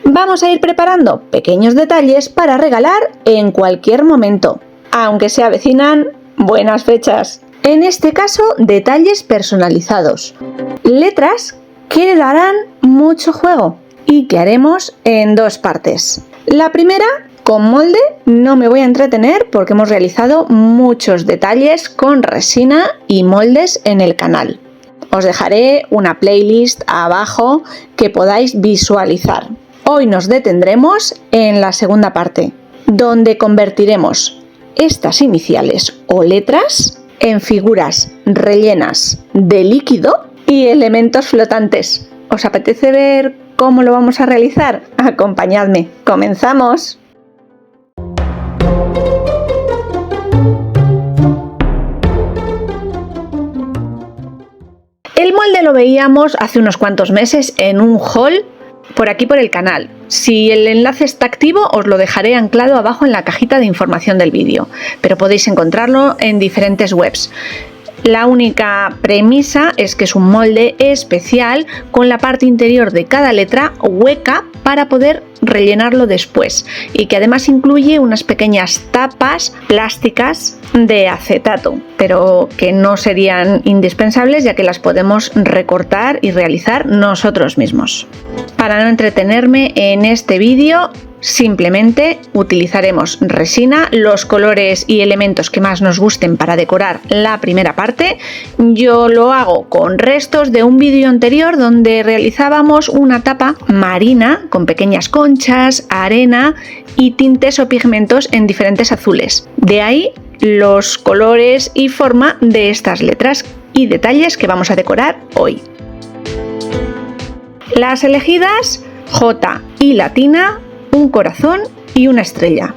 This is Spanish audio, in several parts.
Vamos a ir preparando pequeños detalles para regalar en cualquier momento, aunque se avecinan buenas fechas. En este caso, detalles personalizados, letras que le darán mucho juego y que haremos en dos partes. La primera, con molde, no me voy a entretener porque hemos realizado muchos detalles con resina y moldes en el canal. Os dejaré una playlist abajo que podáis visualizar. Hoy nos detendremos en la segunda parte, donde convertiremos estas iniciales o letras en figuras rellenas de líquido y elementos flotantes. ¿Os apetece ver cómo lo vamos a realizar? Acompañadme. ¡Comenzamos! El molde lo veíamos hace unos cuantos meses en un haul por aquí por el canal. Si el enlace está activo os lo dejaré anclado abajo en la cajita de información del vídeo, pero podéis encontrarlo en diferentes webs. La única premisa es que es un molde especial con la parte interior de cada letra hueca para poder rellenarlo después y que además incluye unas pequeñas tapas plásticas de acetato, pero que no serían indispensables ya que las podemos recortar y realizar nosotros mismos. Para no entretenerme en este vídeo, simplemente utilizaremos resina, los colores y elementos que más nos gusten para decorar la primera parte. Yo lo hago con restos de un vídeo anterior donde realizábamos una tapa marina con pequeñas conchas, arena y tintes o pigmentos en diferentes azules. De ahí los colores y forma de estas letras y detalles que vamos a decorar hoy. Las elegidas, J y latina, un corazón y una estrella.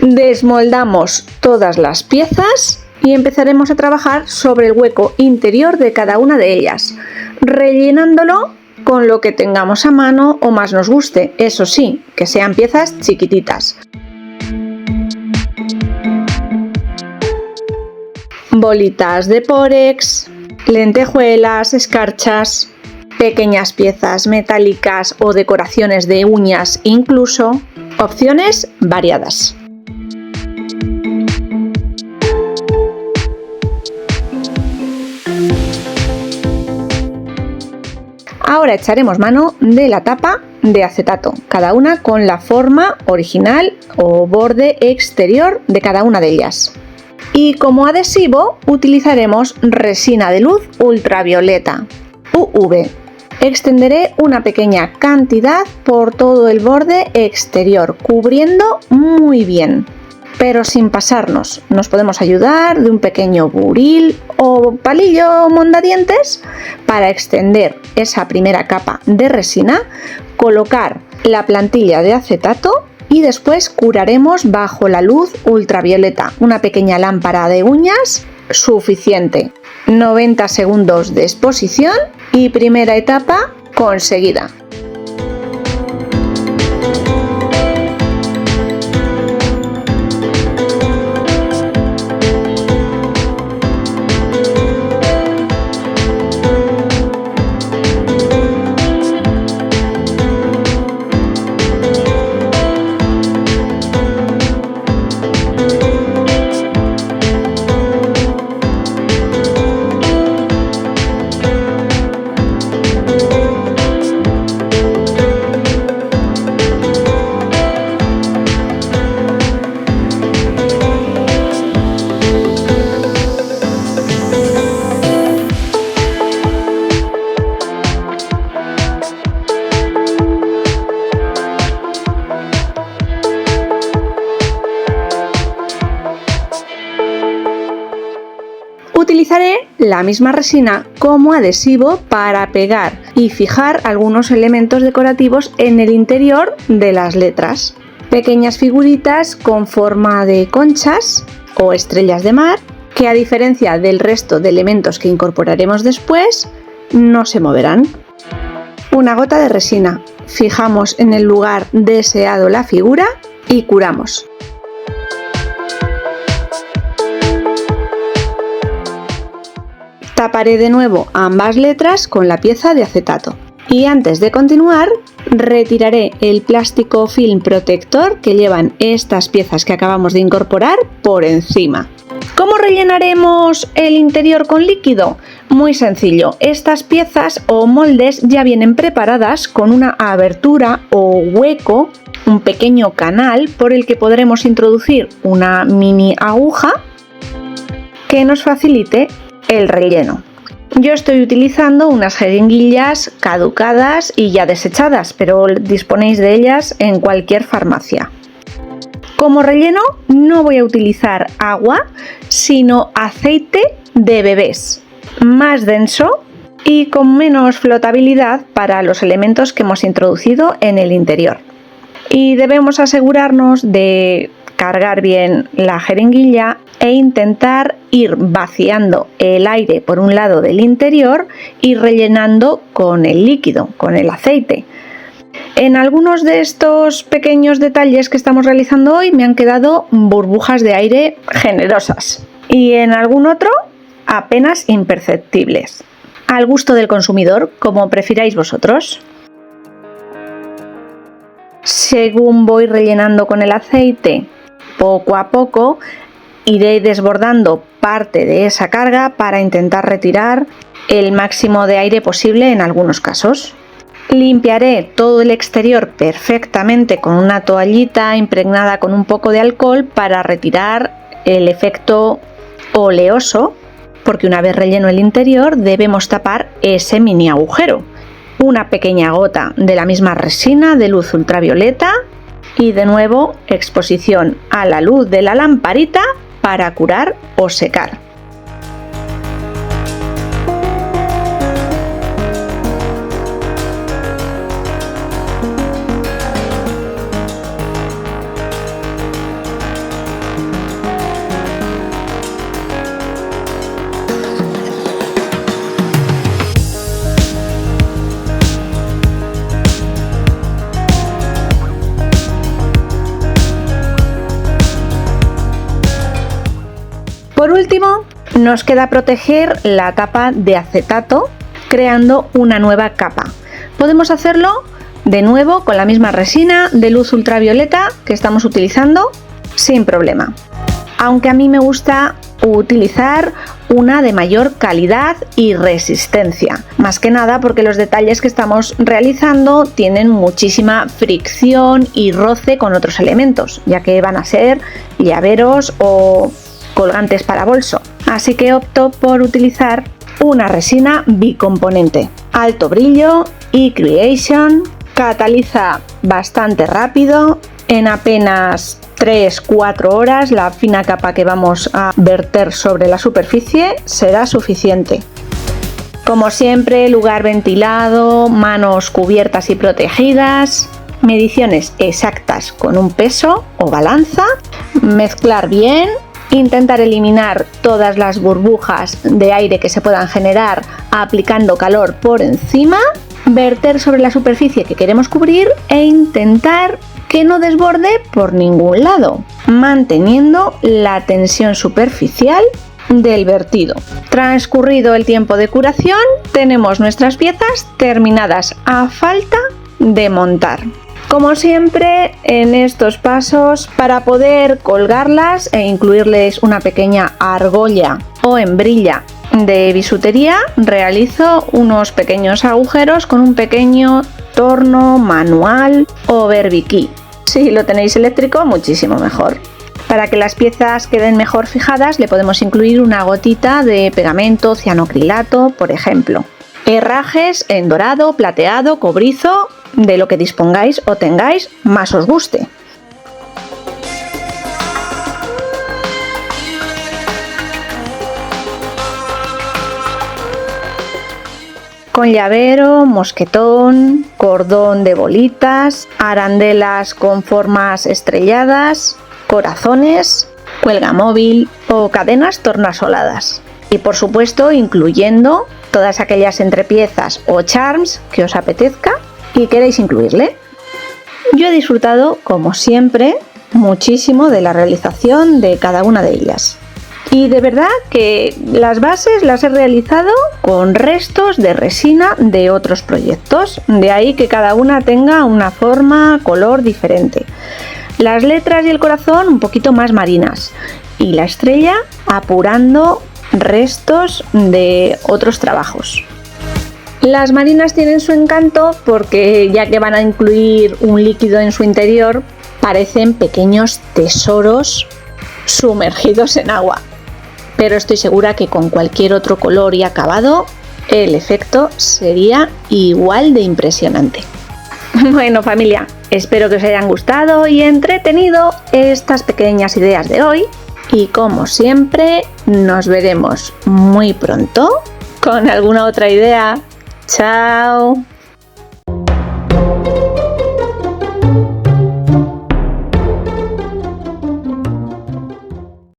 Desmoldamos todas las piezas y empezaremos a trabajar sobre el hueco interior de cada una de ellas, rellenándolo con lo que tengamos a mano o más nos guste, eso sí, que sean piezas chiquititas. Bolitas de pórex, lentejuelas, escarchas, pequeñas piezas metálicas o decoraciones de uñas incluso, opciones variadas. Ahora echaremos mano de la tapa de acetato, cada una con la forma original o borde exterior de cada una de ellas. Y como adhesivo utilizaremos resina de luz ultravioleta, UV. Extenderé una pequeña cantidad por todo el borde exterior, cubriendo muy bien, pero sin pasarnos. Nos podemos ayudar de un pequeño buril o palillo mondadientes para extender esa primera capa de resina, colocar la plantilla de acetato y después curaremos bajo la luz ultravioleta. Una pequeña lámpara de uñas suficiente. 90 segundos de exposición y primera etapa conseguida. Utilizaré la misma resina como adhesivo para pegar y fijar algunos elementos decorativos en el interior de las letras. Pequeñas figuritas con forma de conchas o estrellas de mar que, a diferencia del resto de elementos que incorporaremos después, no se moverán. Una gota de resina. Fijamos en el lugar deseado la figura y curamos. Taparé de nuevo ambas letras con la pieza de acetato. Y antes de continuar, retiraré el plástico film protector que llevan estas piezas que acabamos de incorporar por encima. ¿Cómo rellenaremos el interior con líquido? Muy sencillo, estas piezas o moldes ya vienen preparadas con una abertura o hueco, un pequeño canal por el que podremos introducir una mini aguja que nos facilite el relleno. Yo estoy utilizando unas jeringuillas caducadas y ya desechadas, pero disponéis de ellas en cualquier farmacia. Como relleno no voy a utilizar agua, sino aceite de bebés, más denso y con menos flotabilidad para los elementos que hemos introducido en el interior. Y debemos asegurarnos de cargar bien la jeringuilla e intentar ir vaciando el aire por un lado del interior y rellenando con el líquido, con el aceite. En algunos de estos pequeños detalles que estamos realizando hoy me han quedado burbujas de aire generosas y en algún otro apenas imperceptibles. Al gusto del consumidor, como prefiráis vosotros. Según voy rellenando con el aceite, poco a poco iré desbordando parte de esa carga para intentar retirar el máximo de aire posible en algunos casos. Limpiaré todo el exterior perfectamente con una toallita impregnada con un poco de alcohol para retirar el efecto oleoso, porque una vez relleno el interior debemos tapar ese mini agujero. Una pequeña gota de la misma resina de luz ultravioleta y de nuevo exposición a la luz de la lamparita para curar o secar. Por último, nos queda proteger la tapa de acetato creando una nueva capa. Podemos hacerlo de nuevo con la misma resina de luz ultravioleta que estamos utilizando sin problema. Aunque a mí me gusta utilizar una de mayor calidad y resistencia, más que nada porque los detalles que estamos realizando tienen muchísima fricción y roce con otros elementos, ya que van a ser llaveros o colgantes para bolso, así que opto por utilizar una resina bicomponente, alto brillo y creation, cataliza bastante rápido, en apenas 3-4 horas la fina capa que vamos a verter sobre la superficie será suficiente. Como siempre, lugar ventilado, manos cubiertas y protegidas, mediciones exactas con un peso o balanza, mezclar bien, intentar eliminar todas las burbujas de aire que se puedan generar aplicando calor por encima, verter sobre la superficie que queremos cubrir e intentar que no desborde por ningún lado, manteniendo la tensión superficial del vertido. Transcurrido el tiempo de curación, tenemos nuestras piezas terminadas a falta de montar. Como siempre en estos pasos, para poder colgarlas e incluirles una pequeña argolla o hembrilla de bisutería, realizo unos pequeños agujeros con un pequeño torno manual o berbiquí. Si lo tenéis eléctrico, muchísimo mejor. Para que las piezas queden mejor fijadas, le podemos incluir una gotita de pegamento cianocrilato, por ejemplo. Herrajes en dorado, plateado, cobrizo, de lo que dispongáis o tengáis más os guste. con llavero, mosquetón, cordón de bolitas, arandelas con formas estrelladas, corazones, cuelga móvil o cadenas tornasoladas. Y por supuesto incluyendo todas aquellas entrepiezas o charms que os apetezca y queréis incluirle. Yo he disfrutado, como siempre, muchísimo de la realización de cada una de ellas. Y de verdad que las bases las he realizado con restos de resina de otros proyectos, de ahí que cada una tenga una forma, color diferente. Las letras y el corazón un poquito más marinas y la estrella apurando restos de otros trabajos. Las marinas tienen su encanto porque, ya que van a incluir un líquido en su interior, parecen pequeños tesoros sumergidos en agua. Pero estoy segura que con cualquier otro color y acabado el efecto sería igual de impresionante. Bueno, familia, espero que os hayan gustado y entretenido estas pequeñas ideas de hoy y, como siempre, nos veremos muy pronto con alguna otra idea. ¡Chao!